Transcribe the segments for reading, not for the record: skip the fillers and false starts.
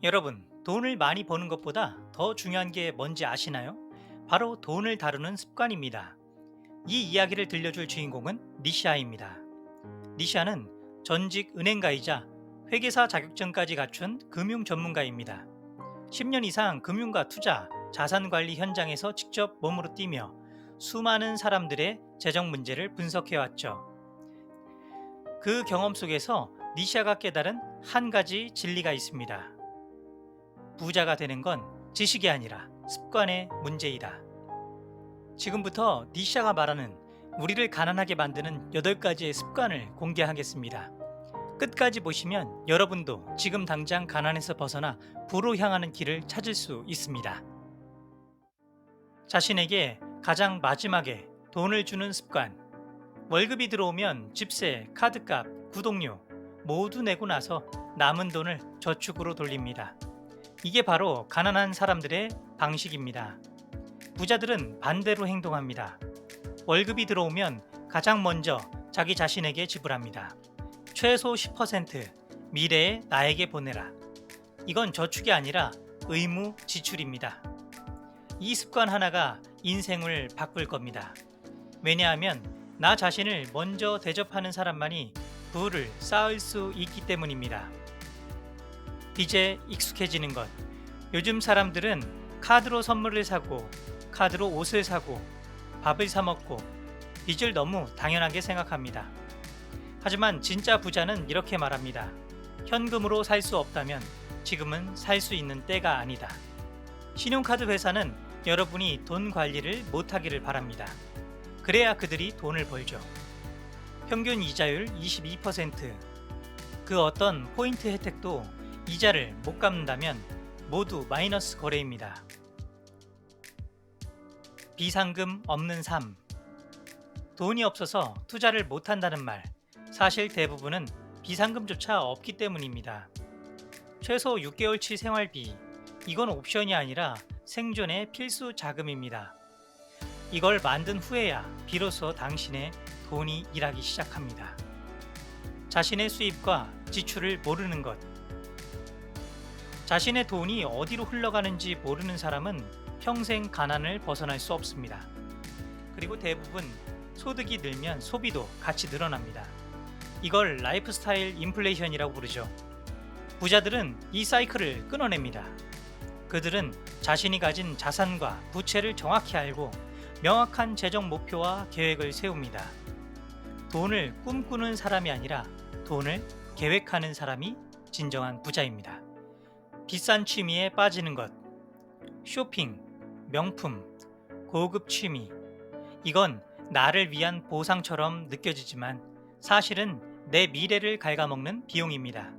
여러분, 돈을 많이 버는 것보다 더 중요한 게 뭔지 아시나요? 바로 돈을 다루는 습관입니다. 이 이야기를 들려줄 주인공은 니샤입니다. 니샤는 전직 은행가이자 회계사 자격증까지 갖춘 금융 전문가입니다. 10년 이상 금융과 투자, 자산 관리 현장에서 직접 몸으로 뛰며 수많은 사람들의 재정 문제를 분석해왔죠. 그 경험 속에서 니샤가 깨달은 한 가지 진리가 있습니다. 부자가 되는 건 지식이 아니라 습관의 문제이다. 지금부터 니샤가 말하는 우리를 가난하게 만드는 8가지의 습관을 공개하겠습니다. 끝까지 보시면 여러분도 지금 당장 가난에서 벗어나 부로 향하는 길을 찾을 수 있습니다. 자신에게 가장 마지막에 돈을 주는 습관. 월급이 들어오면 집세, 카드값, 구독료 모두 내고 나서 남은 돈을 저축으로 돌립니다. 이게 바로 가난한 사람들의 방식입니다. 부자들은 반대로 행동합니다. 월급이 들어오면 가장 먼저 자기 자신에게 지불합니다. 최소 10% 미래의 나에게 보내라. 이건 저축이 아니라 의무 지출입니다. 이 습관 하나가 인생을 바꿀 겁니다. 왜냐하면 나 자신을 먼저 대접하는 사람만이 부를 쌓을 수 있기 때문입니다. 빚에 익숙해지는 것. 요즘 사람들은 카드로 선물을 사고, 카드로 옷을 사고, 밥을 사 먹고, 빚을 너무 당연하게 생각합니다. 하지만 진짜 부자는 이렇게 말합니다. 현금으로 살 수 없다면 지금은 살 수 있는 때가 아니다. 신용카드 회사는 여러분이 돈 관리를 못하기를 바랍니다. 그래야 그들이 돈을 벌죠. 평균 이자율 22%. 그 어떤 포인트 혜택도 이자를 못 갚는다면 모두 마이너스 거래입니다. 비상금 없는 삶. 돈이 없어서 투자를 못한다는 말. 사실 대부분은 비상금조차 없기 때문입니다. 최소 6개월치 생활비. 이건 옵션이 아니라 생존의 필수 자금입니다. 이걸 만든 후에야 비로소 당신의 돈이 일하기 시작합니다. 자신의 수입과 지출을 모르는 것. 자신의 돈이 어디로 흘러가는지 모르는 사람은 평생 가난을 벗어날 수 없습니다. 그리고 대부분 소득이 늘면 소비도 같이 늘어납니다. 이걸 라이프스타일 인플레이션이라고 부르죠. 부자들은 이 사이클을 끊어냅니다. 그들은 자신이 가진 자산과 부채를 정확히 알고 명확한 재정 목표와 계획을 세웁니다. 돈을 꿈꾸는 사람이 아니라 돈을 계획하는 사람이 진정한 부자입니다. 비싼 취미에 빠지는 것, 쇼핑, 명품, 고급 취미. 이건 나를 위한 보상처럼 느껴지지만 사실은 내 미래를 갉아먹는 비용입니다.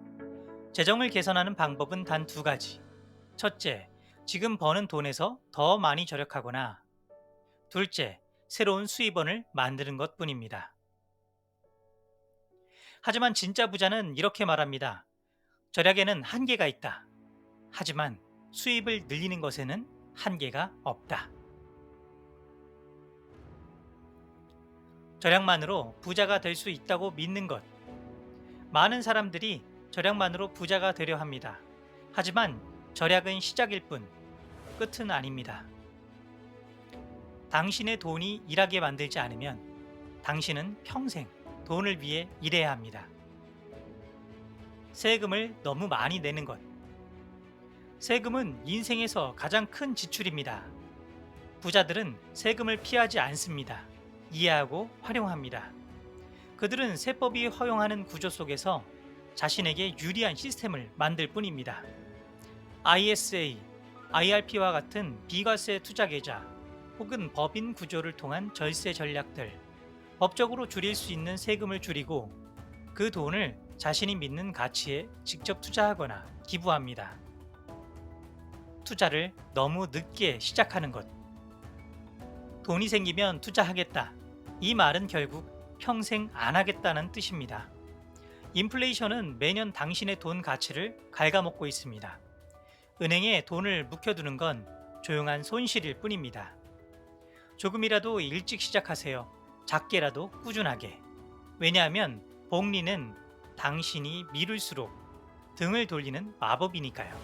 재정을 개선하는 방법은 단 2가지. 첫째, 지금 버는 돈에서 더 많이 절약하거나, 둘째, 새로운 수입원을 만드는 것 뿐입니다. 하지만 진짜 부자는 이렇게 말합니다. 절약에는 한계가 있다. 하지만 수입을 늘리는 것에는 한계가 없다. 절약만으로 부자가 될 수 있다고 믿는 것. 많은 사람들이 절약만으로 부자가 되려 합니다. 하지만 절약은 시작일 뿐, 끝은 아닙니다. 당신의 돈이 일하게 만들지 않으면 당신은 평생 돈을 위해 일해야 합니다. 세금을 너무 많이 내는 것. 세금은 인생에서 가장 큰 지출입니다. 부자들은 세금을 피하지 않습니다. 이해하고 활용합니다. 그들은 세법이 허용하는 구조 속에서 자신에게 유리한 시스템을 만들 뿐입니다. ISA, IRP와 같은 비과세 투자 계좌 혹은 법인 구조를 통한 절세 전략들, 법적으로 줄일 수 있는 세금을 줄이고 그 돈을 자신이 믿는 가치에 직접 투자하거나 기부합니다. 투자를 너무 늦게 시작하는 것. 돈이 생기면 투자하겠다. 이 말은 결국 평생 안 하겠다는 뜻입니다. 인플레이션은 매년 당신의 돈 가치를 갉아먹고 있습니다. 은행에 돈을 묵혀두는 건 조용한 손실일 뿐입니다. 조금이라도 일찍 시작하세요. 작게라도 꾸준하게. 왜냐하면 복리는 당신이 미룰수록 등을 돌리는 마법이니까요.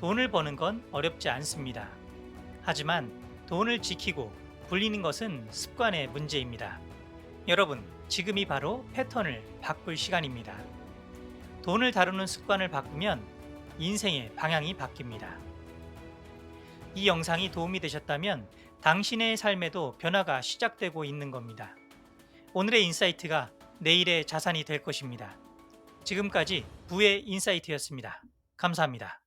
돈을 버는 건 어렵지 않습니다. 하지만 돈을 지키고 굴리는 것은 습관의 문제입니다. 여러분, 지금이 바로 패턴을 바꿀 시간입니다. 돈을 다루는 습관을 바꾸면 인생의 방향이 바뀝니다. 이 영상이 도움이 되셨다면 당신의 삶에도 변화가 시작되고 있는 겁니다. 오늘의 인사이트가 내일의 자산이 될 것입니다. 지금까지 부의 인사이트였습니다. 감사합니다.